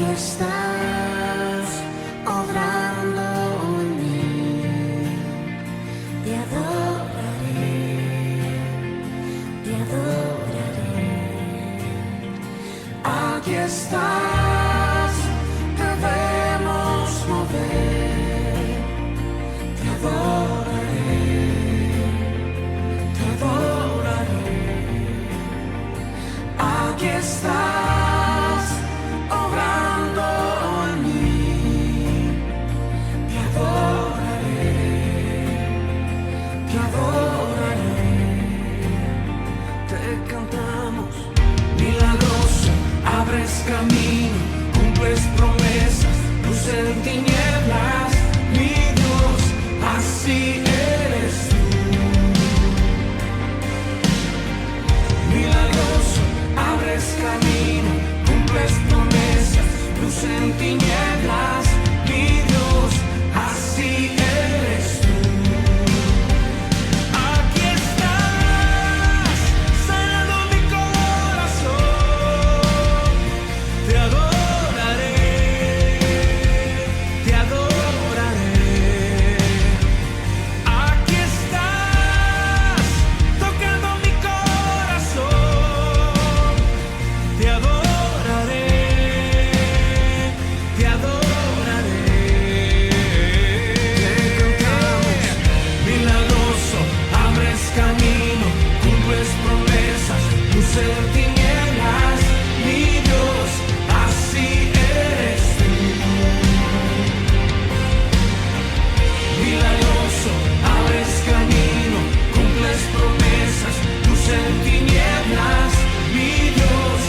Aquí estás, obrando en mí. Te adoraré, te adoraré. Aquí estás, debemos mover. Te adoraré, te adoraré. Aquí estás, obrando en mí. Te adoraré, te adoraré. Te cantamos, milagroso, abres camino, cumples promesas, luz en tinieblas, mi Dios, así eres tú. Milagroso, abres camino, cumples promesas, luz en tinieblas, mi Dios, así eres tú. Aquí estás, sanando mi corazón. Te adoraré, te adoraré. Aquí estás, tocando mi corazón. Te adoraré, te adoraré. Te cantamos, milagroso, abres camino, cumples promesas, luz en tinieblas, mi Dios, así eres tú. Milagroso, abres camino, cumples promesas, luz en tinieblas, mi Dios,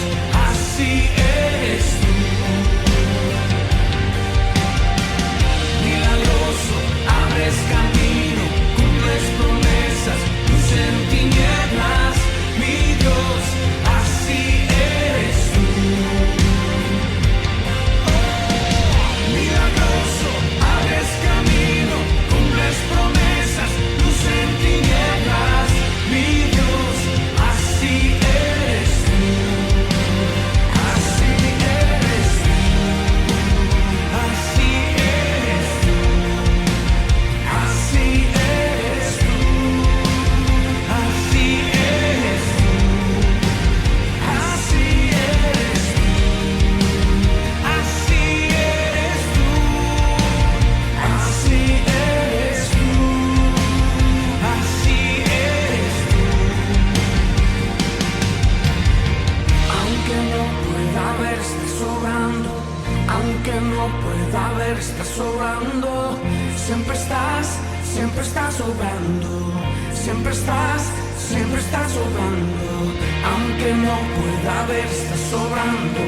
así eres tú. Milagroso, abres camino, cumples promesas, luz en tinieblas, mi Dios, así eres tú. Milagroso, abres camino, cumples promesas, luz en tinieblas, mi Dios, así eres tú. Así eres tú, así eres tú, así eres tú, así eres tú, así eres tú, así eres tú, así eres tú, así eres tú. Aunque no pueda ver, estás sobrando. Aunque no pueda ver, estás sobrando. Siempre estás sobrando. Siempre estás sobrando. Aunque no pueda ver, estás sobrando.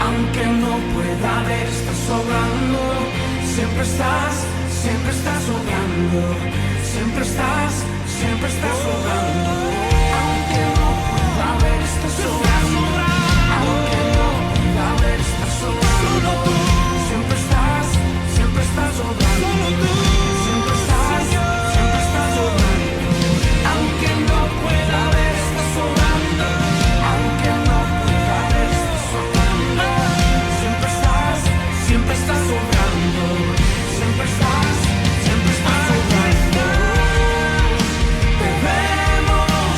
Aunque no pueda ver, estás sobrando. Siempre estás sobrando. Siempre estás sobrando. Aunque no pueda ver, estás sobrando. Aunque no pueda ver, estás sobrando. Siempre estás sobrando. Siempre estás sobrando. Aunque no pueda ver, estás sobrando. Aunque no pueda ver, estás sobrando. Siempre estás sobrando. Siempre estás sobrando. Debemos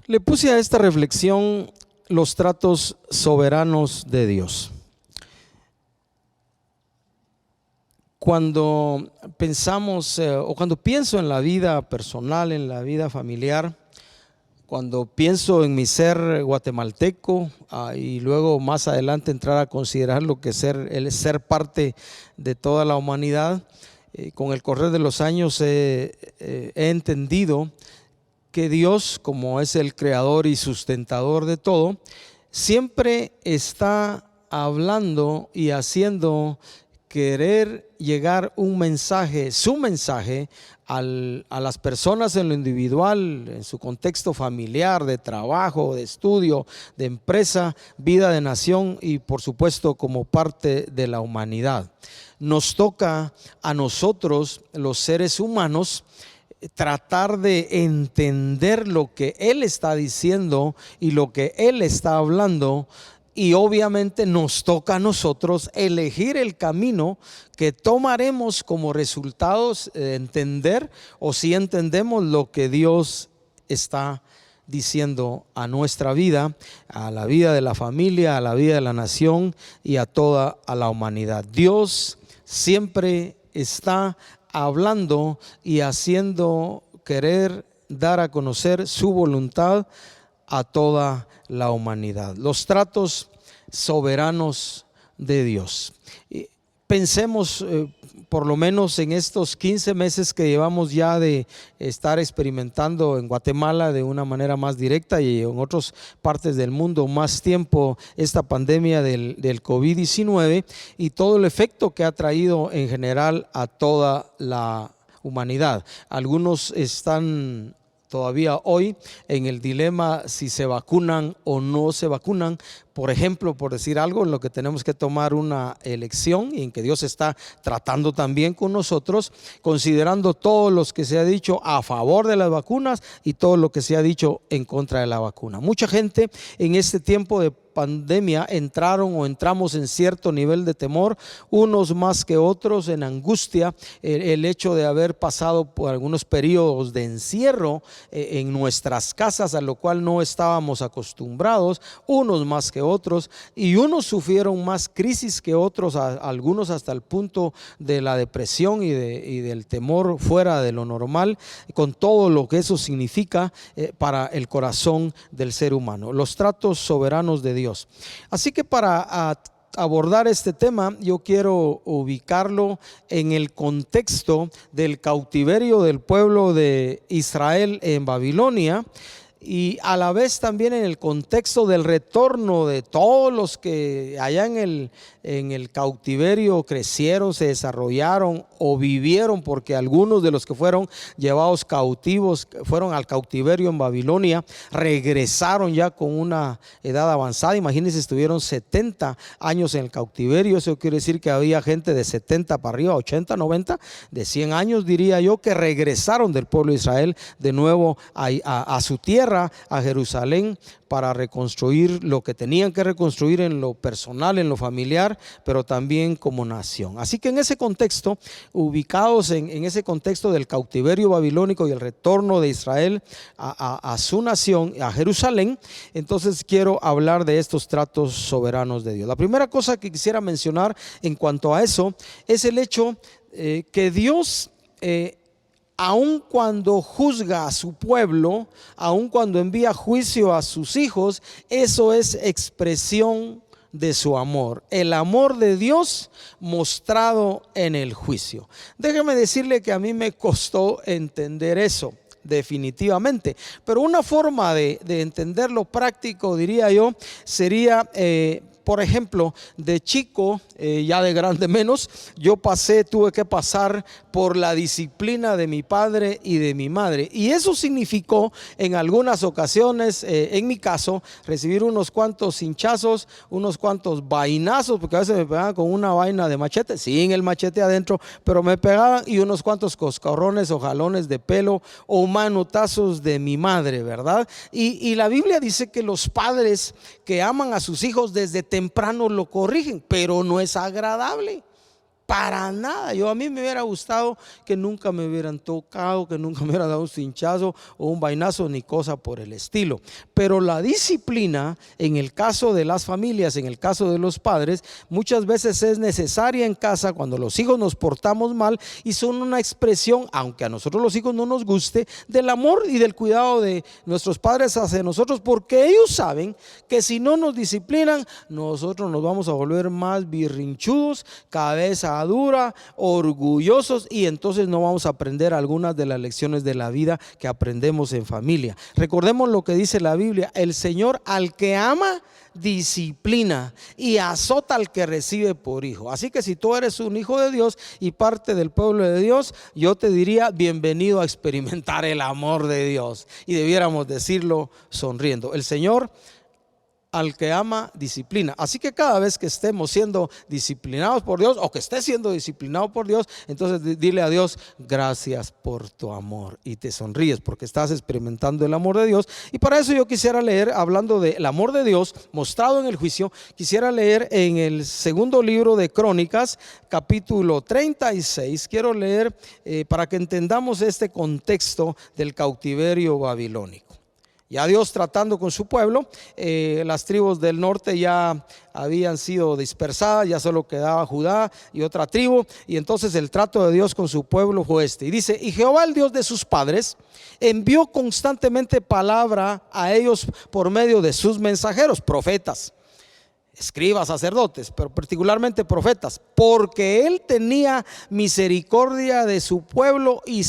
Le puse a esta reflexión los tratos soberanos de Dios. Cuando pensamos o cuando pienso en la vida personal, en la vida familiar, cuando pienso en mi ser guatemalteco y luego más adelante entrar a considerar lo que es ser parte de toda la humanidad, con el correr de los años he entendido que Dios, como es el creador y sustentador de todo, siempre está hablando y haciendo querer llegar un mensaje, su mensaje, a las personas en lo individual, en su contexto familiar, de trabajo, de estudio, de empresa, vida de nación y por supuesto como parte de la humanidad. Nos toca a nosotros, los seres humanos, tratar de entender lo que Él está diciendo y lo que Él está hablando, y obviamente nos toca a nosotros elegir el camino que tomaremos como resultados de entender, o si entendemos lo que Dios está diciendo a nuestra vida, a la vida de la familia, a la vida de la nación y a toda la humanidad. Dios siempre está hablando y haciendo querer dar a conocer su voluntad a toda la humanidad. Los tratos soberanos de Dios. Pensemos por lo menos en estos 15 meses que llevamos ya de estar experimentando en Guatemala de una manera más directa y en otras partes del mundo más tiempo esta pandemia del COVID-19 y todo el efecto que ha traído en general a toda la humanidad. Algunos están todavía hoy en el dilema si se vacunan o no se vacunan. Por ejemplo, por decir algo, en lo que tenemos que tomar una elección y en que Dios está tratando también con nosotros, considerando todo lo que se ha dicho a favor de las vacunas y todo lo que se ha dicho en contra de la vacuna. Mucha gente en este tiempo de pandemia entramos en cierto nivel de temor, unos más que otros en angustia, el hecho de haber pasado por algunos periodos de encierro en nuestras casas, a lo cual no estábamos acostumbrados, unos más que otros, y unos sufrieron más crisis que otros, algunos hasta el punto de la depresión y del temor fuera de lo normal, con todo lo que eso significa para el corazón del ser humano. Los tratos soberanos de Dios. Así que para abordar este tema, yo quiero ubicarlo en el contexto del cautiverio del pueblo de Israel en Babilonia, y a la vez también en el contexto del retorno de todos los que allá en el cautiverio crecieron, se desarrollaron o vivieron, porque algunos de los que fueron llevados cautivos fueron al cautiverio en Babilonia, regresaron ya con una edad avanzada. Imagínense, estuvieron 70 años en el cautiverio. Eso quiere decir que había gente de 70 para arriba, 80, 90, de 100 años diría yo, que regresaron del pueblo de Israel de nuevo a su tierra, a Jerusalén, para reconstruir lo que tenían que reconstruir en lo personal, en lo familiar, pero también como nación. Así que en ese contexto, ubicados en ese contexto del cautiverio babilónico y el retorno de Israel a su nación, a Jerusalén, entonces quiero hablar de estos tratos soberanos de Dios. La primera cosa que quisiera mencionar en cuanto a eso es el hecho que Dios, aun cuando juzga a su pueblo, aun cuando envía juicio a sus hijos, eso es expresión de su amor, el amor de Dios mostrado en el juicio. Déjeme decirle que a mí me costó entender eso, definitivamente, pero una forma de entenderlo práctico, diría yo, sería por ejemplo, de chico, ya de grande menos, tuve que pasar por la disciplina de mi padre y de mi madre, y eso significó en algunas ocasiones, en mi caso, recibir unos cuantos hinchazos, unos cuantos vainazos, porque a veces me pegaban con una vaina de machete, sin el machete adentro, pero me pegaban, y unos cuantos coscorrones o jalones de pelo o manotazos de mi madre, ¿verdad? Y la Biblia dice que los padres que aman a sus hijos desde temprano lo corrigen, pero no es agradable. Para nada. A mí me hubiera gustado que nunca me hubieran tocado, que nunca me hubiera dado un cinchazo o un vainazo ni cosa por el estilo. Pero la disciplina, en el caso de las familias, en el caso de los padres, muchas veces es necesaria en casa cuando los hijos nos portamos mal, y son una expresión, aunque a nosotros los hijos no nos guste, del amor y del cuidado de nuestros padres hacia nosotros, porque ellos saben que si no nos disciplinan, nosotros nos vamos a volver más birrinchudos, cabeza dura, orgullosos, y entonces no vamos a aprender algunas de las lecciones de la vida que aprendemos en familia. Recordemos lo que dice la Biblia: el Señor al que ama disciplina y azota al que recibe por hijo. Así que si tú eres un hijo de Dios y parte del pueblo de Dios, yo te diría bienvenido a experimentar el amor de Dios, y debiéramos decirlo sonriendo. El Señor al que ama disciplina. Así que cada vez que estemos siendo disciplinados por Dios, o que estés siendo disciplinado por Dios, entonces dile a Dios: gracias por tu amor, y te sonríes porque estás experimentando el amor de Dios. Y para eso yo quisiera leer, hablando del amor de Dios mostrado en el juicio, quisiera leer en el segundo libro de Crónicas, capítulo 36. Quiero leer para que entendamos este contexto del cautiverio babilónico. Ya Dios tratando con su pueblo, las tribus del norte ya habían sido dispersadas, ya solo quedaba Judá y otra tribu, y entonces el trato de Dios con su pueblo fue este. Y dice: y Jehová, el Dios de sus padres, envió constantemente palabra a ellos por medio de sus mensajeros, profetas, escribas, sacerdotes, pero particularmente profetas, porque él tenía misericordia de su pueblo y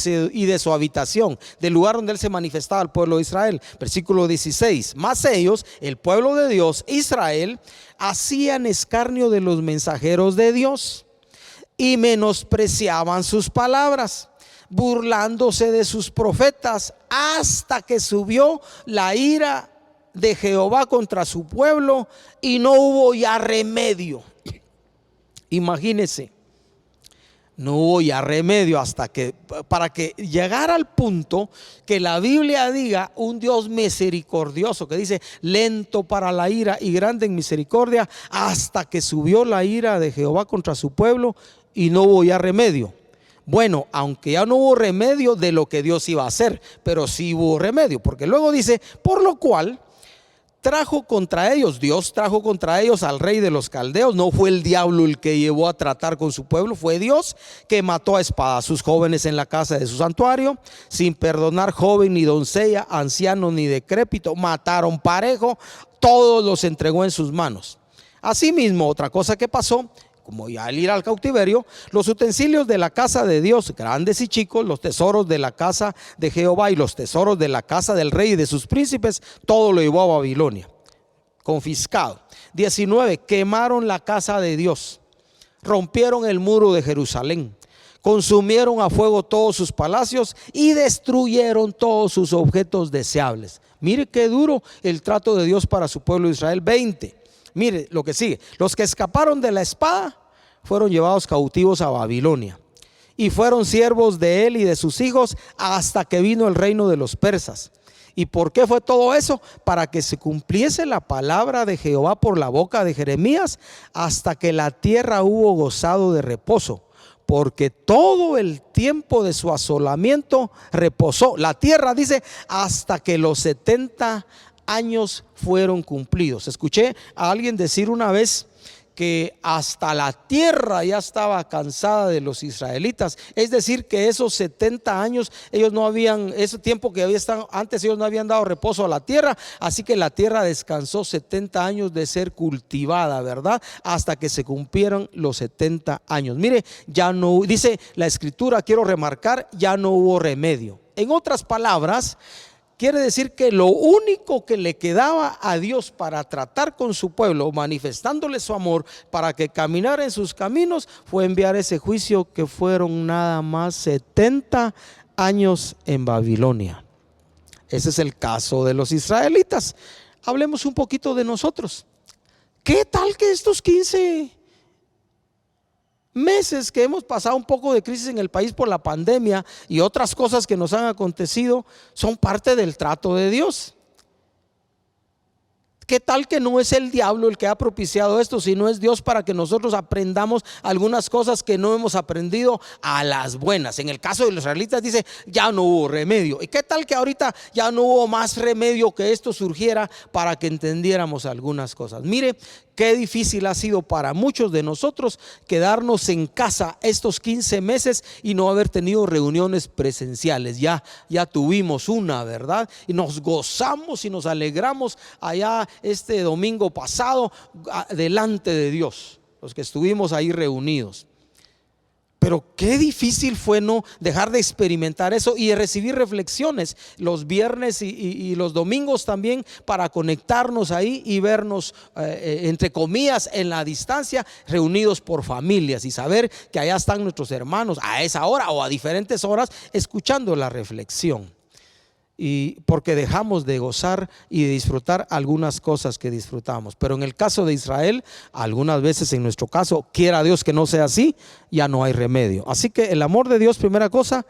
de su habitación, del lugar donde él se manifestaba al pueblo de Israel. Versículo 16: mas ellos, el pueblo de Dios, Israel, hacían escarnio de los mensajeros de Dios y menospreciaban sus palabras, burlándose de sus profetas, hasta que subió la ira de Jehová contra su pueblo y no hubo ya remedio. Imagínense, no hubo ya remedio para que llegara al punto que la Biblia diga: un Dios misericordioso, que dice lento para la ira y grande en misericordia, hasta que subió la ira de Jehová contra su pueblo y no hubo ya remedio. Bueno, aunque ya no hubo remedio de lo que Dios iba a hacer, pero sí hubo remedio, porque luego dice: por lo cual Dios trajo contra ellos al rey de los caldeos. No fue el diablo el que llevó a tratar con su pueblo, fue Dios, que mató a espada a sus jóvenes en la casa de su santuario, sin perdonar joven ni doncella, anciano ni decrépito. Mataron parejo, todos los entregó en sus manos. Asimismo, otra cosa que pasó, como ya al ir al cautiverio, los utensilios de la casa de Dios, grandes y chicos, los tesoros de la casa de Jehová y los tesoros de la casa del rey y de sus príncipes, todo lo llevó a Babilonia, confiscado. 19, quemaron la casa de Dios, rompieron el muro de Jerusalén, consumieron a fuego todos sus palacios y destruyeron todos sus objetos deseables. Mire qué duro el trato de Dios para su pueblo Israel. 20, mire lo que sigue: los que escaparon de la espada fueron llevados cautivos a Babilonia y fueron siervos de él y de sus hijos hasta que vino el reino de los persas. ¿Y por qué fue todo eso? Para que se cumpliese la palabra de Jehová por la boca de Jeremías, hasta que la tierra hubo gozado de reposo, porque todo el tiempo de su asolamiento reposó la tierra, dice, hasta que los 70 años fueron cumplidos. Escuché a alguien decir una vez que hasta la tierra ya estaba cansada de los israelitas. Es decir, que esos 70 años, ellos no habían, ese tiempo que había estado antes, ellos no habían dado reposo a la tierra. Así que la tierra descansó 70 años de ser cultivada, ¿verdad? Hasta que se cumplieron los 70 años. Mire, ya no, dice la escritura, quiero remarcar, ya no hubo remedio. En otras palabras, quiere decir que lo único que le quedaba a Dios para tratar con su pueblo, manifestándole su amor para que caminara en sus caminos, fue enviar ese juicio, que fueron nada más 70 años en Babilonia. Ese es el caso de los israelitas. Hablemos un poquito de nosotros. ¿Qué tal que estos 15 meses que hemos pasado un poco de crisis en el país por la pandemia y otras cosas que nos han acontecido son parte del trato de Dios? ¿Qué tal que no es el diablo el que ha propiciado esto, sino es Dios para que nosotros aprendamos algunas cosas que no hemos aprendido a las buenas? En el caso de los israelitas dice, ya no hubo remedio. ¿Y qué tal que ahorita ya no hubo más remedio que esto surgiera para que entendiéramos algunas cosas? Mire, qué difícil ha sido para muchos de nosotros quedarnos en casa estos 15 meses y no haber tenido reuniones presenciales. Ya tuvimos una, ¿verdad? Y nos gozamos y nos alegramos allá este domingo pasado delante de Dios, los que estuvimos ahí reunidos. Pero qué difícil fue no dejar de experimentar eso y de recibir reflexiones los viernes y los domingos también, para conectarnos ahí y vernos entre comillas en la distancia, reunidos por familias, y saber que allá están nuestros hermanos a esa hora o a diferentes horas escuchando la reflexión. Y porque dejamos de gozar y de disfrutar algunas cosas que disfrutamos. Pero en el caso de Israel, algunas veces en nuestro caso, quiera Dios que no sea así, ya no hay remedio. Así que el amor de Dios, primera cosa,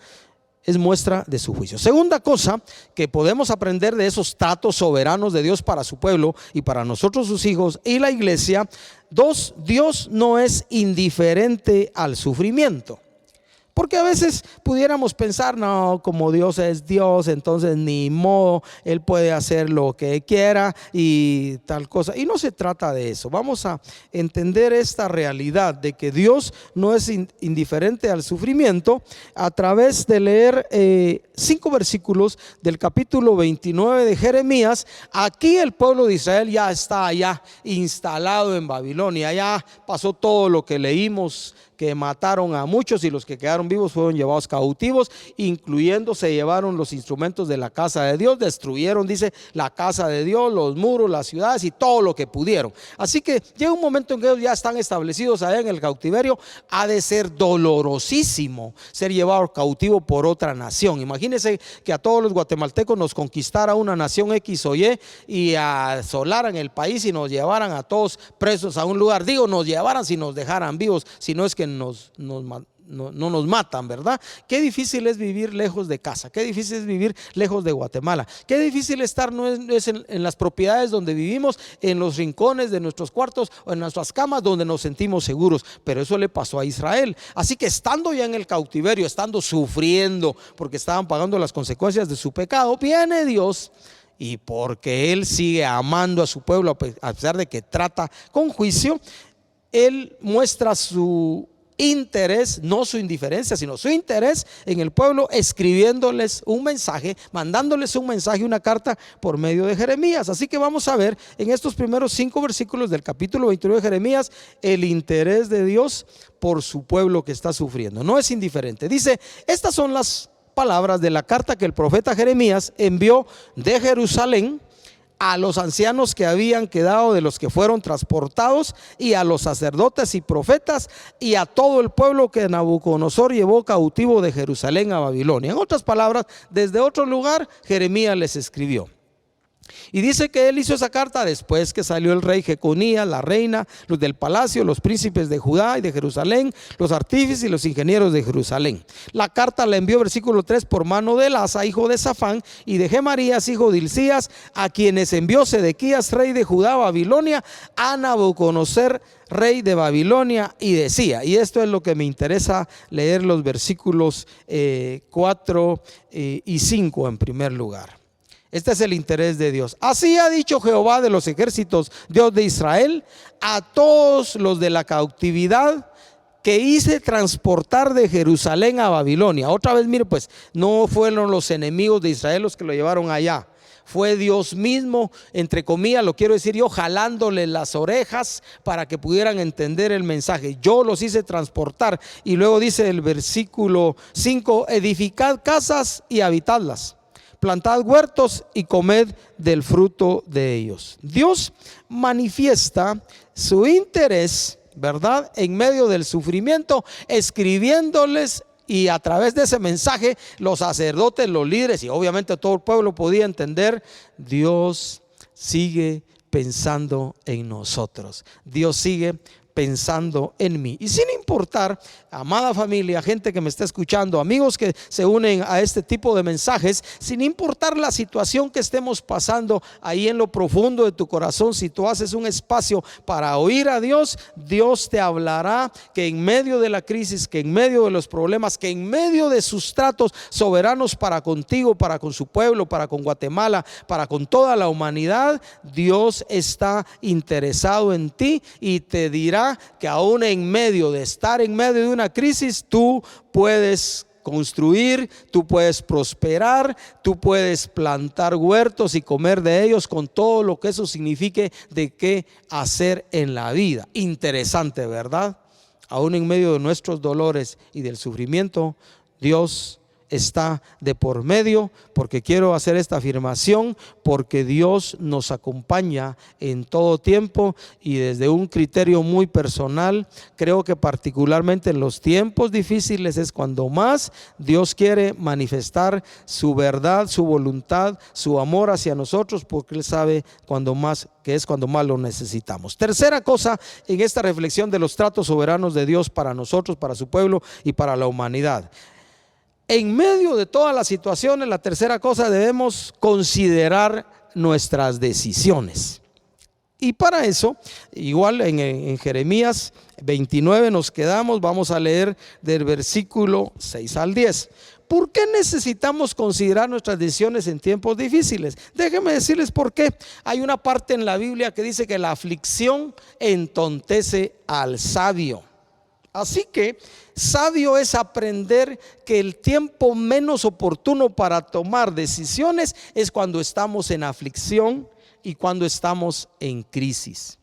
es muestra de su juicio. Segunda cosa que podemos aprender de esos tratos soberanos de Dios para su pueblo y para nosotros sus hijos y la iglesia. 2, Dios no es indiferente al sufrimiento. Porque a veces pudiéramos pensar, no, como Dios es Dios, entonces ni modo, Él puede hacer lo que quiera y tal cosa. Y no se trata de eso. Vamos a entender esta realidad de que Dios no es indiferente al sufrimiento a través de leer 5 versículos del capítulo 29 de Jeremías. Aquí el pueblo de Israel ya está allá instalado en Babilonia. Ya pasó todo lo que leímos, que mataron a muchos y los que quedaron vivos fueron llevados cautivos, incluyendo se llevaron los instrumentos de la casa de Dios, destruyeron, dice, la casa de Dios, los muros, las ciudades y todo lo que pudieron. Así que llega un momento en que ellos ya están establecidos allá en el cautiverio. Ha de ser dolorosísimo ser llevado cautivo por otra nación. Imagínense que a todos los guatemaltecos nos conquistara una nación X o y asolaran el país y nos llevaran a todos presos a un lugar. Digo, nos llevaran si nos dejaran vivos, si no es que no nos matan, ¿verdad? Qué difícil es vivir lejos de casa, qué difícil es vivir lejos de Guatemala, qué difícil estar no es en las propiedades donde vivimos, en los rincones de nuestros cuartos o en nuestras camas donde nos sentimos seguros. Pero eso le pasó a Israel. Así que estando ya en el cautiverio, estando sufriendo porque estaban pagando las consecuencias de su pecado, viene Dios. Y porque Él sigue amando a su pueblo a pesar de que trata con juicio, Él muestra su interés, no su indiferencia, sino su interés en el pueblo, escribiéndoles un mensaje, mandándoles un mensaje, una carta por medio de Jeremías. Así que vamos a ver en estos primeros 5 versículos del capítulo 29 de Jeremías el interés de Dios por su pueblo que está sufriendo. No es indiferente. Dice, estas son las palabras de la carta que el profeta Jeremías envió de Jerusalén a los ancianos que habían quedado de los que fueron transportados, y a los sacerdotes y profetas, y a todo el pueblo que Nabucodonosor llevó cautivo de Jerusalén a Babilonia. En otras palabras, desde otro lugar Jeremías les escribió. Y dice que él hizo esa carta después que salió el rey Jeconías, la reina, los del palacio, los príncipes de Judá y de Jerusalén, los artífices y los ingenieros de Jerusalén. La carta la envió, versículo 3, por mano de Elasa, hijo de Safán, y de Gemarías, hijo de Hilcías, a quienes envió Sedequías, rey de Judá, a Babilonia, a Nabucodonosor, rey de Babilonia. Y decía, y esto es lo que me interesa leer, los versículos 4 y 5 en primer lugar. Este es el interés de Dios. Así ha dicho Jehová de los ejércitos, Dios de Israel, a todos los de la cautividad que hice transportar de Jerusalén a Babilonia. Otra vez, mire, pues no fueron los enemigos de Israel los que lo llevaron allá. Fue Dios mismo, entre comillas, lo quiero decir yo, jalándole las orejas para que pudieran entender el mensaje. Yo los hice transportar. Y luego dice el versículo 5, edificad casas y habitadlas, plantad huertos y comed del fruto de ellos. Dios manifiesta su interés, ¿verdad?, en medio del sufrimiento, escribiéndoles, y a través de ese mensaje los sacerdotes, los líderes y obviamente todo el pueblo podía entender: Dios sigue pensando en nosotros. Dios sigue pensando en mí. Y sin importar, amada familia, gente que me está escuchando, amigos que se unen a este tipo de mensajes, sin importar la situación que estemos pasando ahí en lo profundo de tu corazón, si tú haces un espacio para oír a Dios, Dios te hablará que en medio de la crisis, que en medio de los problemas, que en medio de sus tratos soberanos para contigo, para con su pueblo, para con Guatemala, para con toda la humanidad, Dios está interesado en ti y te dirá que aún en medio de estar en medio de una crisis, tú puedes construir, tú puedes prosperar, tú puedes plantar huertos y comer de ellos con todo lo que eso signifique de qué hacer en la vida. Interesante, ¿verdad? Aún en medio de nuestros dolores y del sufrimiento, Dios está de por medio, porque quiero hacer esta afirmación, porque Dios nos acompaña en todo tiempo y desde un criterio muy personal, creo que particularmente en los tiempos difíciles es cuando más Dios quiere manifestar su verdad, su voluntad, su amor hacia nosotros, porque Él sabe cuando más, que es cuando más lo necesitamos. Tercera cosa en esta reflexión de los tratos soberanos de Dios para nosotros, para su pueblo y para la humanidad. En medio de todas las situaciones, la tercera cosa, debemos considerar nuestras decisiones. Y para eso, igual en Jeremías 29 nos quedamos, vamos a leer del versículo 6 al 10. ¿Por qué necesitamos considerar nuestras decisiones en tiempos difíciles? Déjenme decirles por qué. Hay una parte en la Biblia que dice que la aflicción entontece al sabio. Así que sabio es aprender que el tiempo menos oportuno para tomar decisiones es cuando estamos en aflicción y cuando estamos en crisis.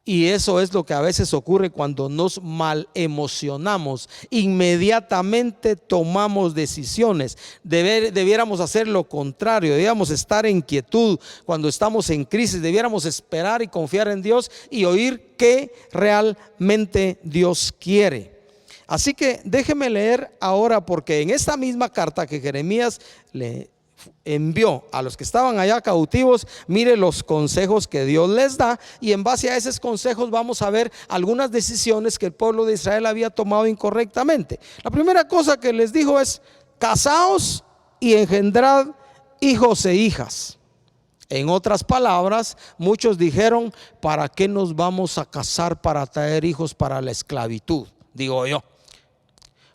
Y eso es lo que a veces ocurre cuando nos mal emocionamos. Inmediatamente tomamos decisiones. Debiéramos hacer lo contrario. Debiéramos estar en quietud cuando estamos en crisis. Debiéramos esperar y confiar en Dios y oír qué realmente Dios quiere. Así que déjeme leer ahora, porque en esta misma carta que Jeremías le envió a los que estaban allá cautivos, mire los consejos que Dios les da, y en base a esos consejos vamos a ver algunas decisiones que el pueblo de Israel había tomado incorrectamente. La primera cosa que les dijo es: casaos y engendrad hijos e hijas. En otras palabras, muchos dijeron: ¿para qué nos vamos a casar para traer hijos para la esclavitud? Digo yo,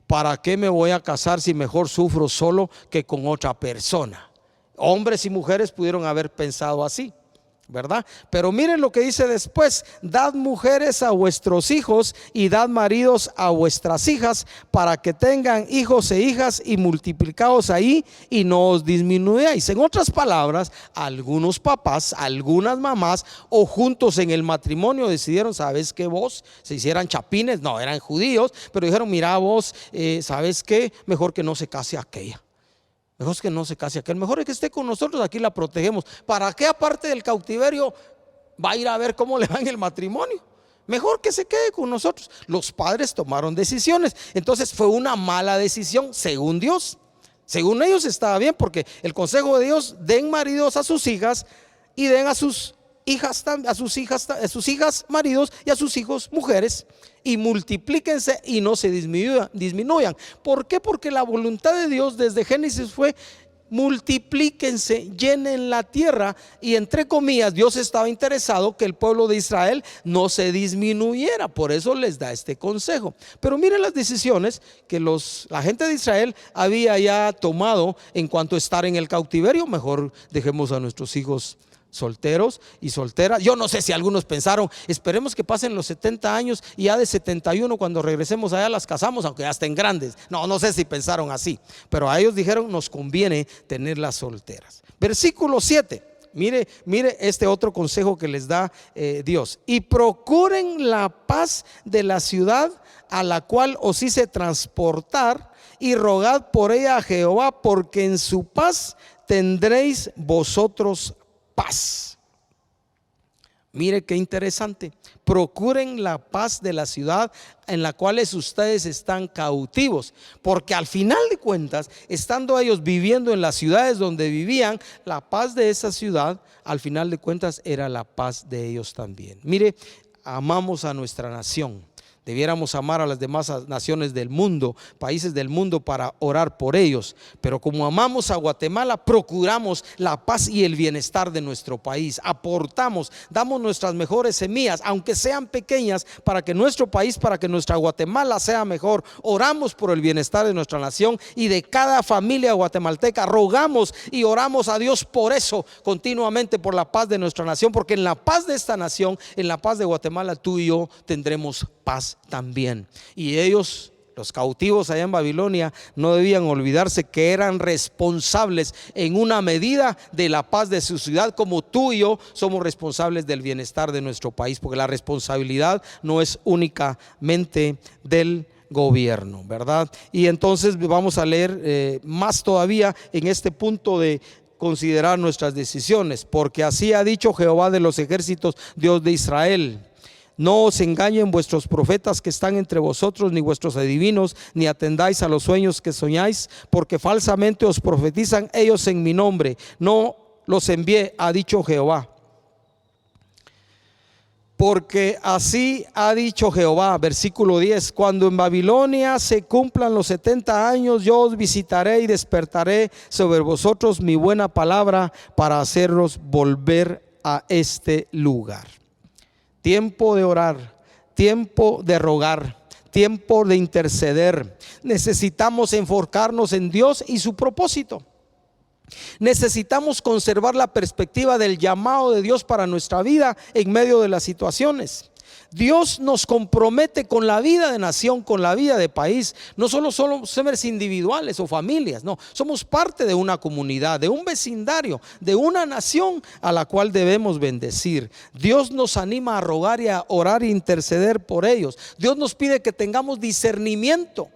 ¿para qué me voy a casar si mejor sufro solo que con otra persona? Hombres y mujeres pudieron haber pensado así, ¿verdad? Pero miren lo que dice después: dad mujeres a vuestros hijos y dad maridos a vuestras hijas, para que tengan hijos e hijas, y multiplicaos ahí y no os disminuyáis. En otras palabras, algunos papás, algunas mamás, o juntos en el matrimonio decidieron: ¿sabes qué? Vos se hicieran chapines, no, eran judíos, pero dijeron: mira vos, ¿sabes qué? Mejor que no se case aquella. Mejor que no se case aquel, mejor es que esté con nosotros, aquí la protegemos. ¿Para qué aparte del cautiverio va a ir a ver cómo le va en el matrimonio? Mejor que se quede con nosotros. Los padres tomaron decisiones. Entonces fue una mala decisión según Dios. Según ellos estaba bien, porque el consejo de Dios: den maridos a sus hijas y den a sus hijas, a sus hijas maridos y a sus hijos mujeres, y multiplíquense y no se disminuyan. ¿Por qué? Porque la voluntad de Dios desde Génesis fue: multiplíquense, llenen la tierra. Y entre comillas, Dios estaba interesado que el pueblo de Israel no se disminuyera. Por eso les da este consejo. Pero miren las decisiones que la gente de Israel había ya tomado en cuanto a estar en el cautiverio. Mejor dejemos a nuestros hijos solteros y solteras. Yo no sé si algunos pensaron: esperemos que pasen los 70 años y ya de 71 cuando regresemos allá las casamos, aunque ya estén grandes. No sé si pensaron así, pero a ellos dijeron: nos conviene tenerlas solteras. Versículo 7, mire este otro consejo que les da Dios: y procuren la paz de la ciudad a la cual os hice transportar, y rogad por ella a Jehová, porque en su paz tendréis vosotros paz. Mire qué interesante. Procuren la paz de la ciudad en la cual ustedes están cautivos, porque al final de cuentas, estando ellos viviendo en las ciudades donde vivían, la paz de esa ciudad al final de cuentas era la paz de ellos también. Mire, amamos a nuestra nación. Debiéramos amar a las demás naciones del mundo, países del mundo, para orar por ellos. Pero como amamos a Guatemala, procuramos la paz y el bienestar de nuestro país. Aportamos, damos nuestras mejores semillas, aunque sean pequeñas, para que nuestro país, para que nuestra Guatemala sea mejor. Oramos por el bienestar de nuestra nación y de cada familia guatemalteca. Rogamos y oramos a Dios por eso continuamente, por la paz de nuestra nación, porque en la paz de esta nación, en la paz de Guatemala, tú y yo tendremos paz también. Y ellos, los cautivos allá en Babilonia, no debían olvidarse que eran responsables en una medida de la paz de su ciudad, como tú y yo somos responsables del bienestar de nuestro país, porque la responsabilidad no es únicamente del gobierno, ¿verdad? Y entonces vamos a leer más todavía en este punto de considerar nuestras decisiones. Porque así ha dicho Jehová de los ejércitos, Dios de Israel: no os engañen vuestros profetas que están entre vosotros, ni vuestros adivinos, ni atendáis a los sueños que soñáis, porque falsamente os profetizan ellos en mi nombre. No los envié, ha dicho Jehová. Porque así ha dicho Jehová, versículo 10: cuando en Babilonia se cumplan los 70 años, yo os visitaré y despertaré sobre vosotros mi buena palabra para hacerlos volver a este lugar. Tiempo de orar, tiempo de rogar, tiempo de interceder. Necesitamos enfocarnos en Dios y su propósito. Necesitamos conservar la perspectiva del llamado de Dios para nuestra vida en medio de las situaciones. Dios nos compromete con la vida de nación, con la vida de país. No solo somos seres individuales o familias, no, somos parte de una comunidad, de un vecindario, de una nación a la cual debemos bendecir. Dios nos anima a rogar y a orar e interceder por ellos. Dios nos pide que tengamos discernimiento,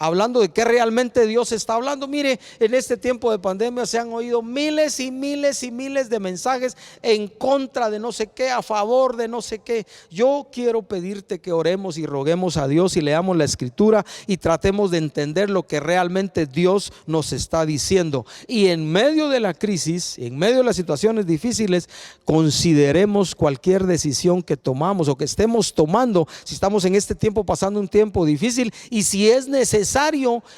hablando de qué realmente Dios está hablando. Mire, en este tiempo de pandemia se han oído miles y miles y miles de mensajes en contra de no sé qué, a favor de no sé qué. Yo quiero pedirte que oremos y roguemos a Dios y leamos la escritura y tratemos de entender lo que realmente Dios nos está diciendo. Y en medio de la crisis, en medio de las situaciones difíciles, consideremos cualquier decisión que tomamos o que estemos tomando. Si estamos en este tiempo pasando un tiempo difícil, y si es necesario,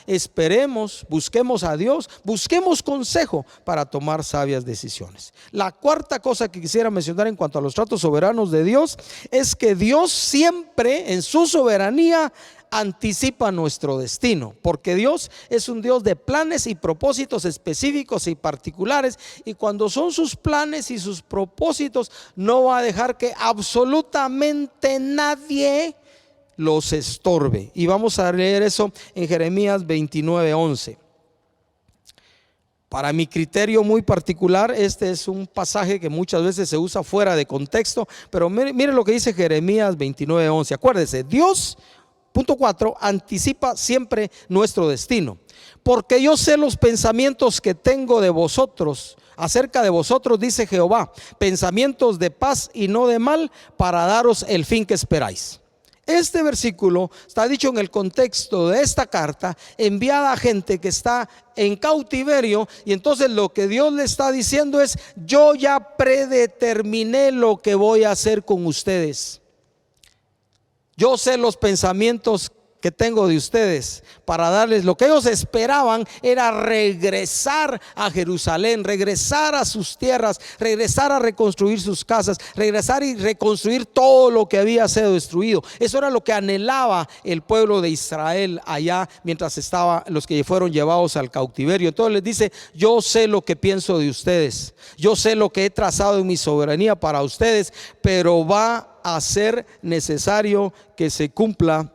esperemos, busquemos a Dios, busquemos consejo para tomar sabias decisiones. La cuarta cosa que quisiera mencionar en cuanto a los tratos soberanos de Dios es que Dios siempre en su soberanía anticipa nuestro destino, porque Dios es un Dios de planes y propósitos específicos y particulares, y cuando son sus planes y sus propósitos, no va a dejar que absolutamente nadie los estorbe. Y vamos a leer eso en Jeremías 29:11. Para mi criterio muy particular, este es un pasaje que muchas veces se usa fuera de contexto, pero mire lo que dice Jeremías 29:11. Acuérdese, Dios, punto 4, anticipa siempre nuestro destino. Porque yo sé los pensamientos que tengo de vosotros, acerca de vosotros, dice Jehová, pensamientos de paz y no de mal, para daros el fin que esperáis. Este versículo está dicho en el contexto de esta carta enviada a gente que está en cautiverio, y entonces lo que Dios le está diciendo es: yo ya predeterminé lo que voy a hacer con ustedes. Yo sé los pensamientos que tengo de ustedes, para darles lo que ellos esperaban, era regresar a Jerusalén, regresar a sus tierras, regresar a reconstruir sus casas, regresar y reconstruir todo lo que había sido destruido. Eso era lo que anhelaba el pueblo de Israel allá mientras estaban los que fueron llevados al cautiverio. Entonces les dice: yo sé lo que pienso de ustedes, yo sé lo que he trazado en mi soberanía para ustedes, pero va a ser necesario que se cumpla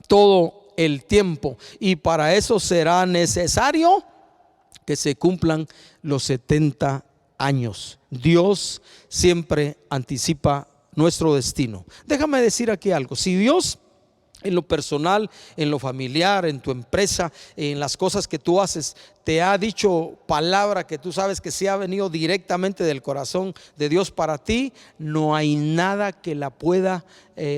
todo el tiempo, y para eso será necesario que se cumplan los 70 años. Dios siempre anticipa nuestro destino. Déjame decir aquí algo: si Dios, en lo personal, en lo familiar, en tu empresa, en las cosas que tú haces, te ha dicho palabra que tú sabes que sí ha venido directamente del corazón de Dios para ti, no hay nada que la pueda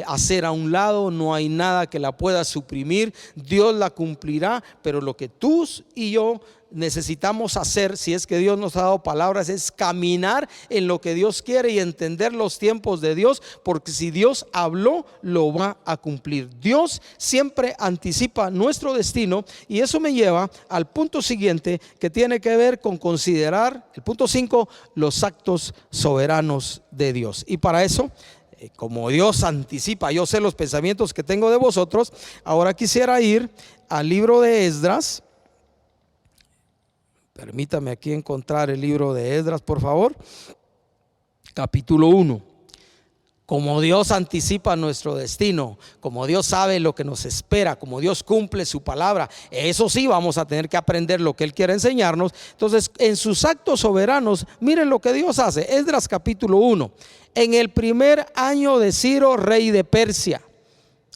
hacer a un lado, no hay nada que la pueda suprimir. Dios la cumplirá, pero lo que tú y yo necesitamos hacer, si es que Dios nos ha dado palabras, es caminar en lo que Dios quiere y entender los tiempos de Dios, porque si Dios habló, lo va a cumplir. Dios siempre anticipa nuestro destino, y eso me lleva al punto siguiente, que tiene que ver con considerar, el punto 5, los actos soberanos de Dios. Y para eso, como Dios anticipa, yo sé los pensamientos que tengo de vosotros, ahora quisiera ir al libro de Esdras. Permítame aquí encontrar el libro de Esdras, por favor. Capítulo 1. Como Dios anticipa nuestro destino, como Dios sabe lo que nos espera, como Dios cumple su palabra, eso sí vamos a tener que aprender lo que Él quiere enseñarnos. Entonces, en sus actos soberanos, miren lo que Dios hace. Esdras capítulo 1. En el primer año de Ciro, rey de Persia.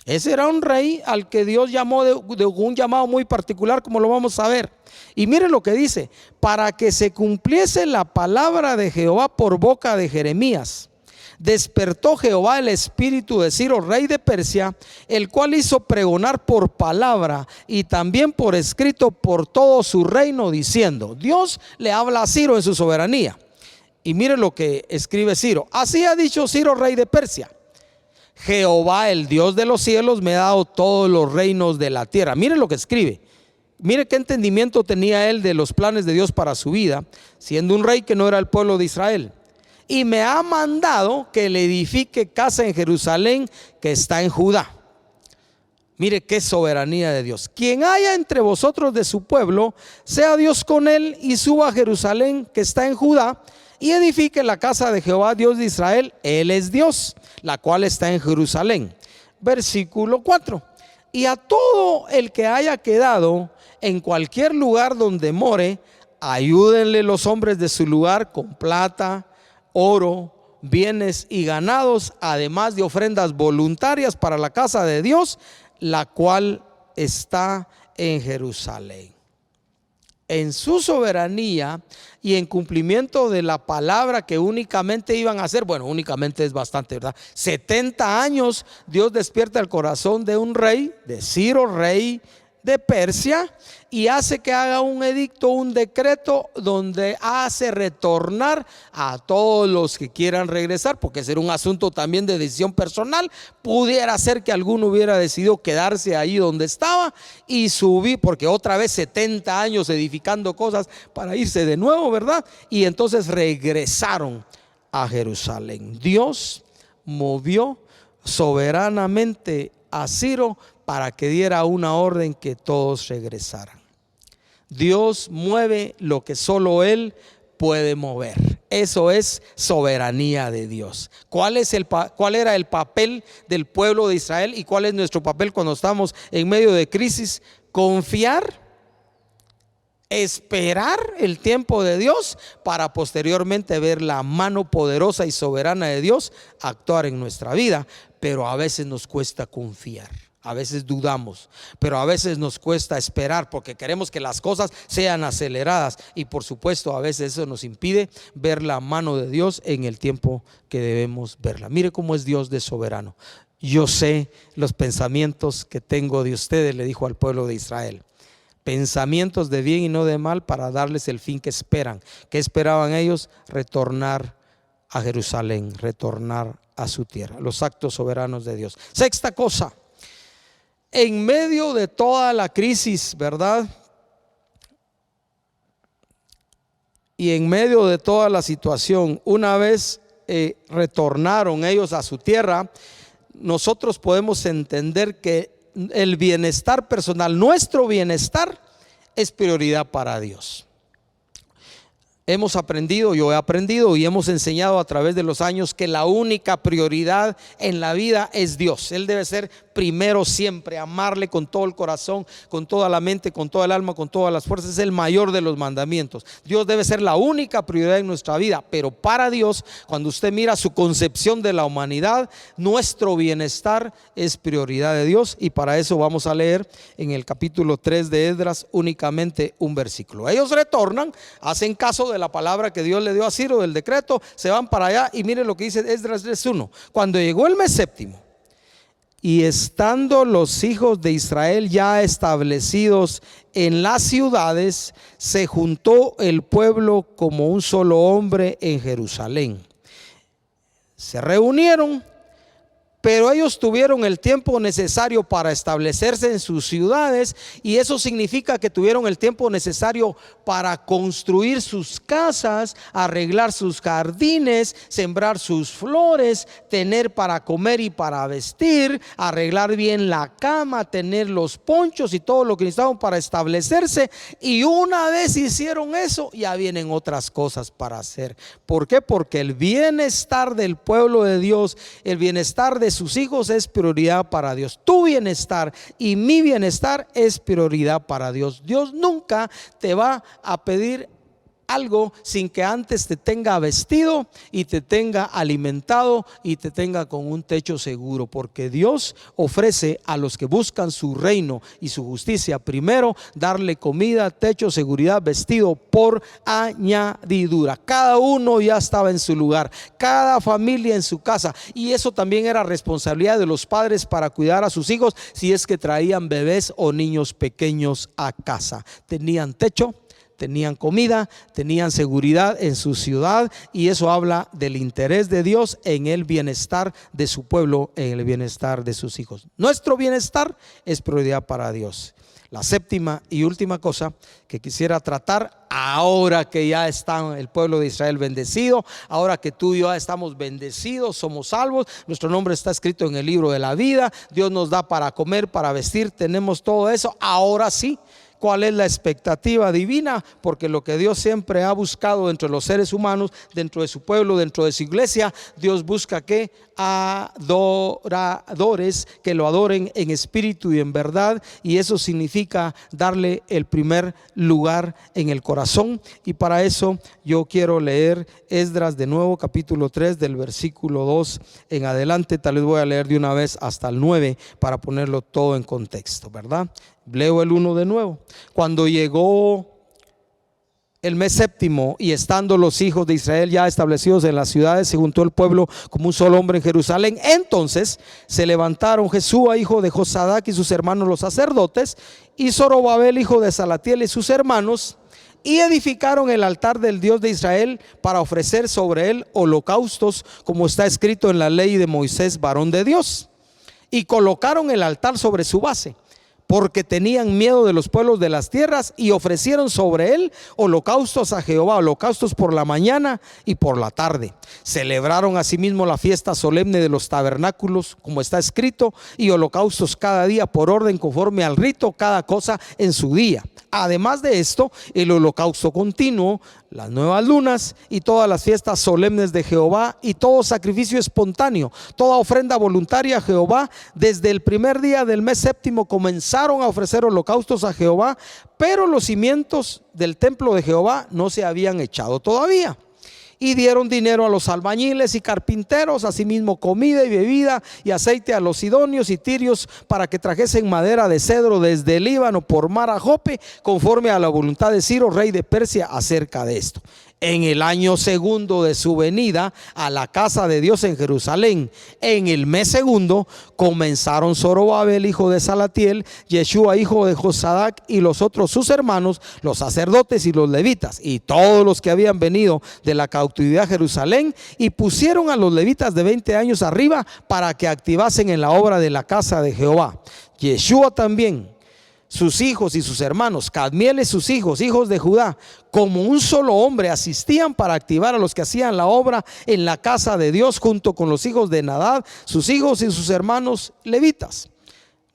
Ese era un rey al que Dios llamó de un llamado muy particular, como lo vamos a ver. Y miren lo que dice: para que se cumpliese la palabra de Jehová por boca de Jeremías, despertó Jehová el espíritu de Ciro, rey de Persia, el cual hizo pregonar por palabra y también por escrito por todo su reino, diciendo. Dios le habla a Ciro en su soberanía. Y miren lo que escribe Ciro: así ha dicho Ciro, rey de Persia: Jehová, el Dios de los cielos, me ha dado todos los reinos de la tierra. Miren lo que escribe. Mire qué entendimiento tenía él de los planes de Dios para su vida, siendo un rey que no era el pueblo de Israel. Y me ha mandado que le edifique casa en Jerusalén, que está en Judá. Mire qué soberanía de Dios. Quien haya entre vosotros de su pueblo, sea Dios con él, y suba a Jerusalén, que está en Judá, y edifique la casa de Jehová, Dios de Israel. Él es Dios, la cual está en Jerusalén. Versículo 4. Y a todo el que haya quedado en cualquier lugar donde more, ayúdenle los hombres de su lugar con plata, oro, bienes y ganados, además de ofrendas voluntarias para la casa de Dios, la cual está en Jerusalén. En su soberanía y en cumplimiento de la palabra que únicamente iban a hacer, bueno, únicamente es bastante, ¿verdad? 70 años Dios despierta el corazón de un rey, de Ciro, rey de Persia, y hace que haga un edicto, un decreto donde hace retornar a todos los que quieran regresar, porque ese era un asunto también de decisión personal. Pudiera ser que alguno hubiera decidido quedarse ahí donde estaba y subir, porque otra vez 70 años edificando cosas para irse de nuevo, ¿verdad? Y entonces regresaron a Jerusalén. Dios movió soberanamente a Ciro para que diera una orden que todos regresaran. Dios mueve lo que solo Él puede mover. Eso es soberanía de Dios. ¿Cuál era el papel del pueblo de Israel y cuál es nuestro papel cuando estamos en medio de crisis? Confiar, esperar el tiempo de Dios para posteriormente ver la mano poderosa y soberana de Dios actuar en nuestra vida. Pero a veces nos cuesta confiar. A veces dudamos, pero a veces nos cuesta esperar porque queremos que las cosas sean aceleradas, y por supuesto a veces eso nos impide ver la mano de Dios en el tiempo que debemos verla. Mire cómo es Dios de soberano. Yo sé los pensamientos que tengo de ustedes, le dijo al pueblo de Israel. Pensamientos de bien y no de mal, para darles el fin que esperan. ¿Qué esperaban ellos? Retornar a Jerusalén, retornar a su tierra. Los actos soberanos de Dios. Sexta cosa. En medio de toda la crisis, ¿verdad? Y en medio de toda la situación, una vez retornaron ellos a su tierra, nosotros podemos entender que el bienestar personal, nuestro bienestar, es prioridad para Dios. Hemos aprendido, yo he aprendido y hemos enseñado a través de los años que la única prioridad en la vida es Dios. Él debe ser primero siempre, amarle con todo el corazón, con toda la mente, con toda el alma, con todas las fuerzas. Es el mayor de los mandamientos. Dios debe ser la única prioridad en nuestra vida, pero para Dios, cuando usted mira su concepción de la humanidad, nuestro bienestar es prioridad de Dios, y para eso vamos a leer en el capítulo 3 de Esdras únicamente un versículo. Ellos retornan, hacen caso de la palabra que Dios le dio a Ciro del decreto, se van para allá, y miren lo que dice Esdras 3:1. Cuando llegó el mes séptimo, Y estando los hijos de Israel ya establecidos en las ciudades, se juntó el pueblo como un solo hombre en Jerusalén. Se reunieron, pero ellos tuvieron el tiempo necesario para establecerse en sus ciudades, y eso significa que tuvieron el tiempo necesario para construir sus casas, arreglar sus jardines, sembrar sus flores, tener para comer y para vestir, arreglar bien la cama, tener los ponchos y todo lo que necesitaban para establecerse. Y una vez hicieron eso, ya vienen otras cosas para hacer. ¿Por qué? Porque el bienestar del pueblo de Dios, el bienestar de sus hijos es prioridad para Dios. Tu bienestar y mi bienestar es prioridad para Dios. Dios nunca te va a pedir algo sin que antes te tenga vestido y te tenga alimentado y te tenga con un techo seguro, porque Dios ofrece a los que buscan su reino y su justicia primero darle comida, techo, seguridad, vestido por añadidura. Cada uno ya estaba en su lugar, cada familia en su casa, y eso también era responsabilidad de los padres para cuidar a sus hijos si es que traían bebés o niños pequeños a casa. Tenían techo, tenían comida, tenían seguridad en su ciudad, y eso habla del interés de Dios en el bienestar de su pueblo, en el bienestar de sus hijos. Nuestro bienestar es prioridad para Dios. La séptima y última cosa que quisiera tratar, ahora que ya está el pueblo de Israel bendecido, ahora que tú y yo estamos bendecidos, somos salvos, nuestro nombre está escrito en el libro de la vida, Dios nos da para comer, para vestir, tenemos todo eso. Ahora sí, ¿cuál es la expectativa divina? Porque lo que Dios siempre ha buscado entre los seres humanos, dentro de su pueblo, dentro de su iglesia, Dios busca que adoradores, que lo adoren en espíritu y en verdad, y eso significa darle el primer lugar en el corazón. Y para eso yo quiero leer Esdras de nuevo, capítulo 3, del versículo 2 en adelante. Tal vez voy a leer de una vez hasta el 9 para ponerlo todo en contexto, ¿verdad? Leo el 1 de nuevo. Cuando llegó el mes séptimo, y estando los hijos de Israel ya establecidos en las ciudades, se juntó el pueblo como un solo hombre en Jerusalén. Entonces se levantaron Jesúa, hijo de Josadac, y sus hermanos los sacerdotes, y Zorobabel, hijo de Salatiel, y sus hermanos, y edificaron el altar del Dios de Israel para ofrecer sobre él holocaustos, como está escrito en la ley de Moisés, varón de Dios. Y colocaron el altar sobre su base, porque tenían miedo de los pueblos de las tierras, y ofrecieron sobre él holocaustos a Jehová, holocaustos por la mañana y por la tarde. Celebraron asimismo la fiesta solemne de los tabernáculos, como está escrito, y holocaustos cada día por orden, conforme al rito, cada cosa en su día. Además de esto, el holocausto continuo, las nuevas lunas y todas las fiestas solemnes de Jehová, y todo sacrificio espontáneo, toda ofrenda voluntaria a Jehová. Desde el primer día del mes séptimo comenzaron a ofrecer holocaustos a Jehová, pero los cimientos del templo de Jehová no se habían echado todavía. Y dieron dinero a los albañiles y carpinteros, asimismo comida y bebida y aceite a los sidonios y tirios, para que trajesen madera de cedro desde el Líbano por mar a Jope, conforme a la voluntad de Ciro, rey de Persia, acerca de esto. En el año segundo de su venida a la casa de Dios en Jerusalén, en el mes segundo, comenzaron Zorobabel, hijo de Salatiel, Yeshua, hijo de Josadac, y los otros sus hermanos, los sacerdotes y los levitas, y todos los que habían venido de la cautividad a Jerusalén, y pusieron a los levitas de 20 años arriba para que activasen en la obra de la casa de Jehová. Yeshua también, sus hijos y sus hermanos, Cadmiel y sus hijos, hijos de Judá, como un solo hombre, asistían para activar a los que hacían la obra en la casa de Dios, junto con los hijos de Nadab, sus hijos y sus hermanos levitas.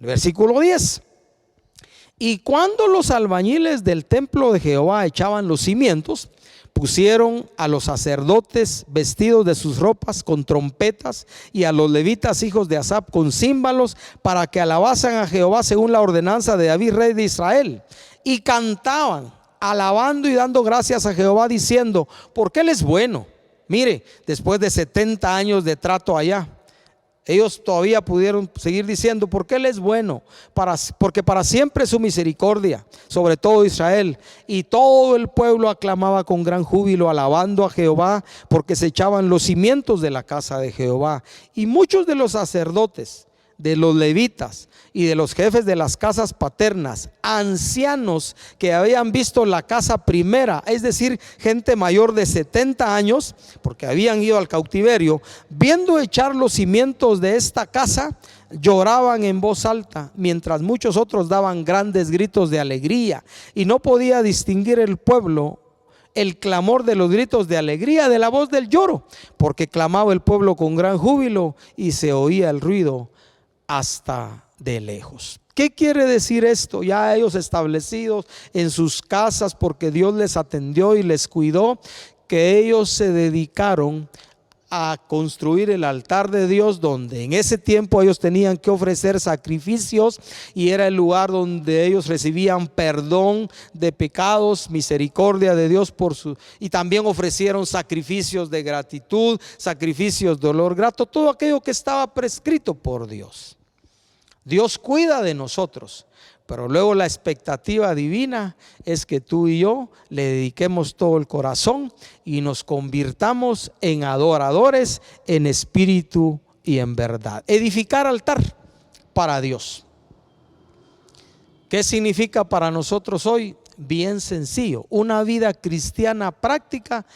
Versículo 10. Y cuando los albañiles del templo de Jehová echaban los cimientos, pusieron a los sacerdotes vestidos de sus ropas con trompetas, y a los levitas hijos de Asaf con címbalos, para que alabasen a Jehová según la ordenanza de David, rey de Israel. Y cantaban, alabando y dando gracias a Jehová, diciendo: porque Él es bueno. Mire, después de 70 años de trato allá, ellos todavía pudieron seguir diciendo: porque Él es bueno, porque para siempre es su misericordia sobre todo Israel. Y todo el pueblo aclamaba con gran júbilo, alabando a Jehová, porque se echaban los cimientos de la casa de Jehová. Y muchos de los sacerdotes de los levitas y de los jefes de las casas paternas, ancianos que habían visto la casa primera, es decir, gente mayor de 70 años, porque habían ido al cautiverio, viendo echar los cimientos de esta casa, lloraban en voz alta, mientras muchos otros daban grandes gritos de alegría, y no podía distinguir el pueblo el clamor de los gritos de alegría de la voz del lloro, porque clamaba el pueblo con gran júbilo y se oía el ruido hasta de lejos. ¿Qué quiere decir esto? Ya ellos establecidos en sus casas, porque Dios les atendió y les cuidó, que ellos se dedicaron a construir el altar de Dios, donde en ese tiempo ellos tenían que ofrecer sacrificios, y era el lugar donde ellos recibían perdón de pecados, misericordia de Dios y también ofrecieron sacrificios de gratitud, sacrificios de olor grato, todo aquello que estaba prescrito por Dios. Dios cuida de nosotros, pero luego la expectativa divina es que tú y yo le dediquemos todo el corazón y nos convirtamos en adoradores en espíritu y en verdad. Edificar altar para Dios. ¿Qué significa para nosotros hoy? Bien sencillo, una vida cristiana práctica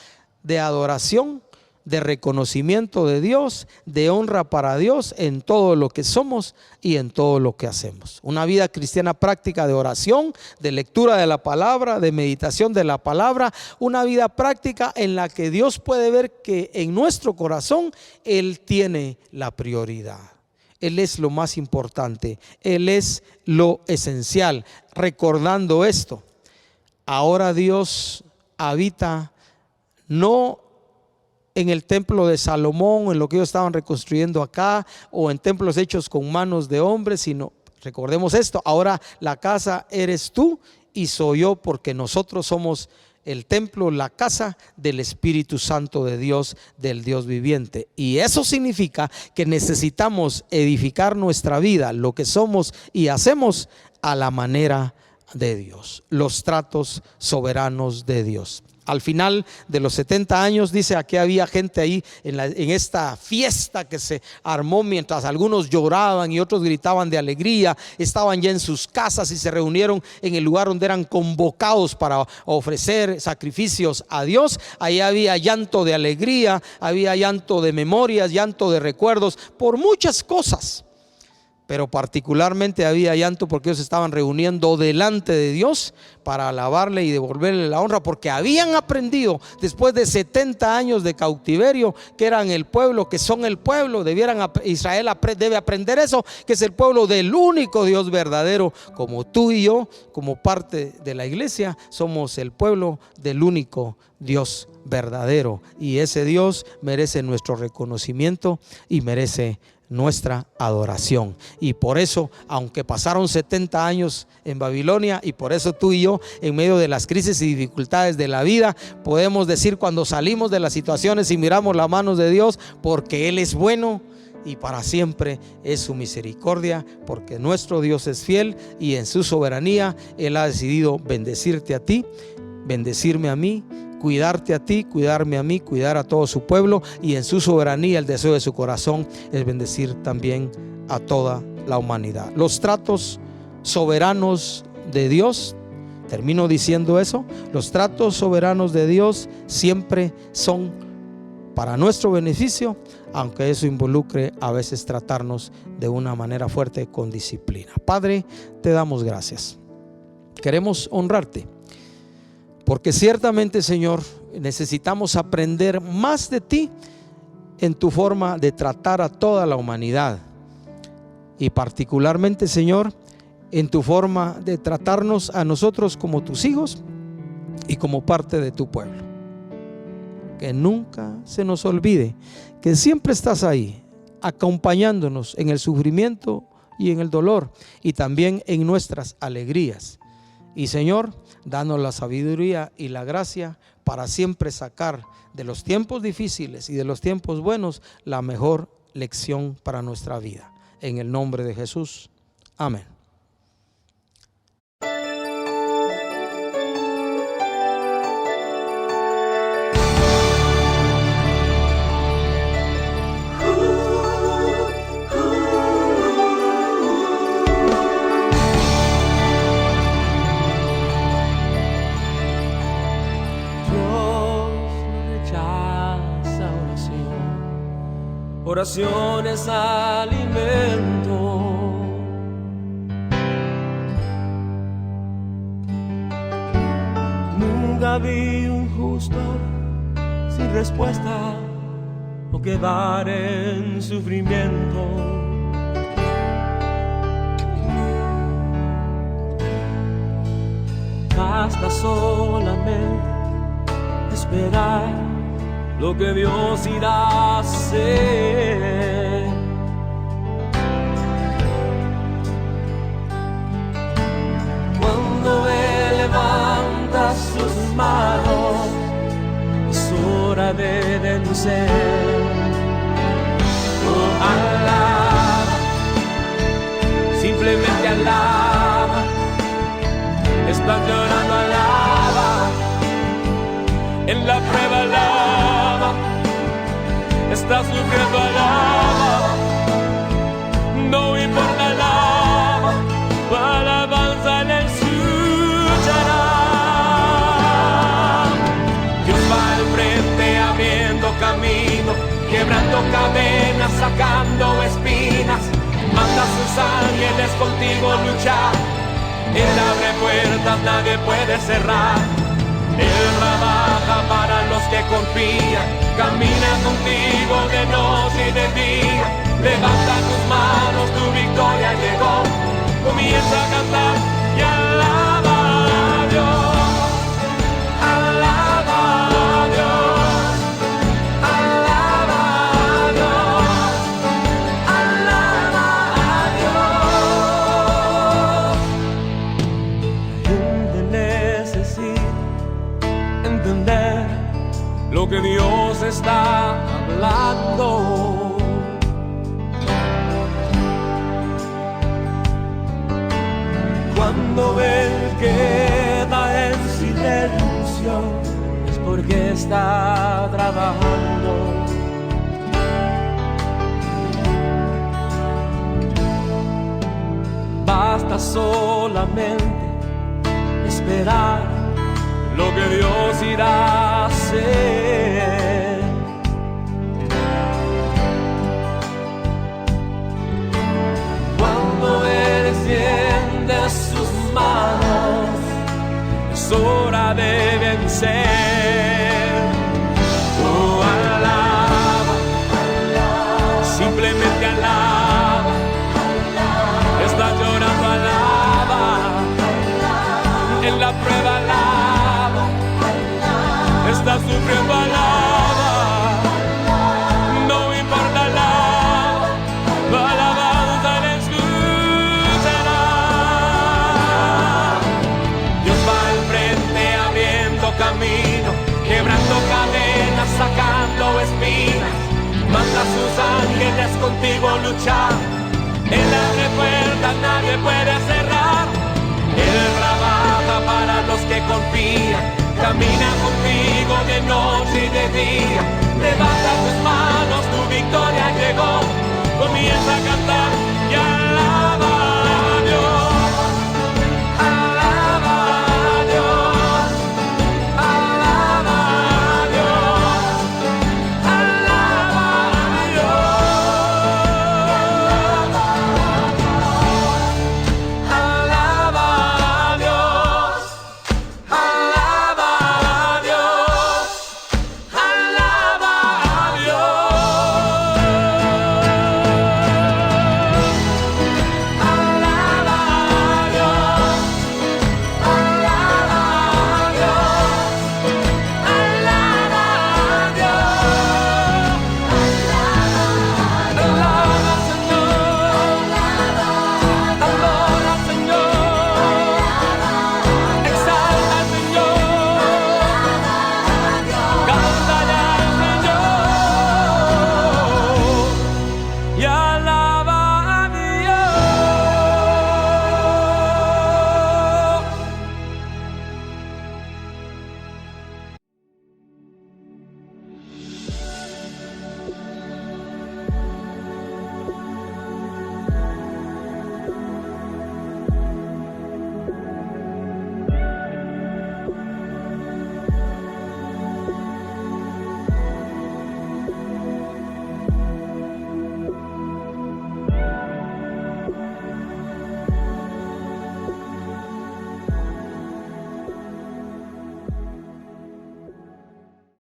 de adoración, de reconocimiento de Dios, de honra para Dios en todo lo que somos y en todo lo que hacemos. Una vida cristiana práctica de oración, de lectura de la palabra, de meditación de la palabra, una vida práctica en la que Dios puede ver que en nuestro corazón Él tiene la prioridad. Él es lo más importante, Él es lo esencial. Recordando esto, ahora Dios habita no en el templo de Salomón, en lo que ellos estaban reconstruyendo acá, o en templos hechos con manos de hombres, sino, recordemos esto, ahora la casa eres tú y soy yo, porque nosotros somos el templo, la casa del Espíritu Santo de Dios, del Dios viviente. Y eso significa que necesitamos edificar nuestra vida, lo que somos y hacemos, a la manera de Dios, los tratos soberanos de Dios. Al final de los 70 años, dice, aquí había gente ahí en esta fiesta que se armó, mientras algunos lloraban y otros gritaban de alegría. Estaban ya en sus casas y se reunieron en el lugar donde eran convocados para ofrecer sacrificios a Dios. Ahí había llanto de alegría, había llanto de memorias, llanto de recuerdos por muchas cosas. Pero particularmente había llanto porque ellos estaban reuniendo delante de Dios para alabarle y devolverle la honra, porque habían aprendido después de 70 años de cautiverio que eran el pueblo, que son el pueblo. Israel debe aprender eso, que es el pueblo del único Dios verdadero, como tú y yo, como parte de la iglesia, somos el pueblo del único Dios verdadero, y ese Dios merece nuestro reconocimiento y merece nuestra adoración. Y por eso, aunque pasaron 70 años en Babilonia, y por eso tú y yo, en medio de las crisis y dificultades de la vida, podemos decir cuando salimos de las situaciones y miramos las manos de Dios, porque Él es bueno y para siempre es su misericordia, porque nuestro Dios es fiel y en su soberanía Él ha decidido bendecirte a ti, bendecirme a mí, cuidarte a ti, cuidarme a mí, cuidar a todo su pueblo, y en su soberanía el deseo de su corazón es bendecir también a toda la humanidad. Los tratos soberanos de Dios, termino diciendo eso, los tratos soberanos de Dios siempre son para nuestro beneficio, aunque eso involucre a veces tratarnos de una manera fuerte con disciplina. Padre, te damos gracias. Queremos honrarte, porque ciertamente, Señor, necesitamos aprender más de ti en tu forma de tratar a toda la humanidad, y particularmente, Señor, en tu forma de tratarnos a nosotros como tus hijos y como parte de tu pueblo. Que nunca se nos olvide que siempre estás ahí, acompañándonos en el sufrimiento y en el dolor, y también en nuestras alegrías. Y Señor, danos la sabiduría y la gracia para siempre sacar de los tiempos difíciles y de los tiempos buenos la mejor lección para nuestra vida. En el nombre de Jesús. Amén. oración es alimento. Nunca vi un justo sin respuesta o quedar en sufrimiento. Basta solamente esperar lo que Dios irá a hacer. Cuando Él levanta sus manos, es hora de vencer. Oh, alaba, simplemente alaba. Estás llorando, alaba. En la prueba, alaba. Estás sufriendo, alaba. No importa, alaba. Tu alabanza le escuchará. Dios va al frente abriendo camino, quebrando cadenas, sacando espinas. Manda a sus ángeles contigo luchar. Él abre puertas, nadie puede cerrar. Él trabaja para los que confían. Camina contigo de noche y de día. Levanta tus manos, tu victoria llegó. Comienza a cantar y alaba a Dios. Alaba a Dios. Alaba a Dios. Alaba a Dios. La gente necesita entender lo que Dios está hablando. Cuando Él queda en silencio, es porque está trabajando. Basta solamente esperar lo que Dios irá a hacer. Cuando Él extiende sus manos, es hora de vencer. Oh, alaba, simplemente alaba. Estás llorando, alaba. En la prueba, alaba. Estás sufriendo, alaba. No importa, alaba. Tu alabanza le escuchará. Dios va al frente abriendo camino, quebrando cadenas, sacando espinas. Manda a sus ángeles contigo luchar. Él abre puertas, nadie puede cerrar. Él trabaja para los que confían. Camina contigo de noche y de día. Levanta tus manos, tu victoria llegó.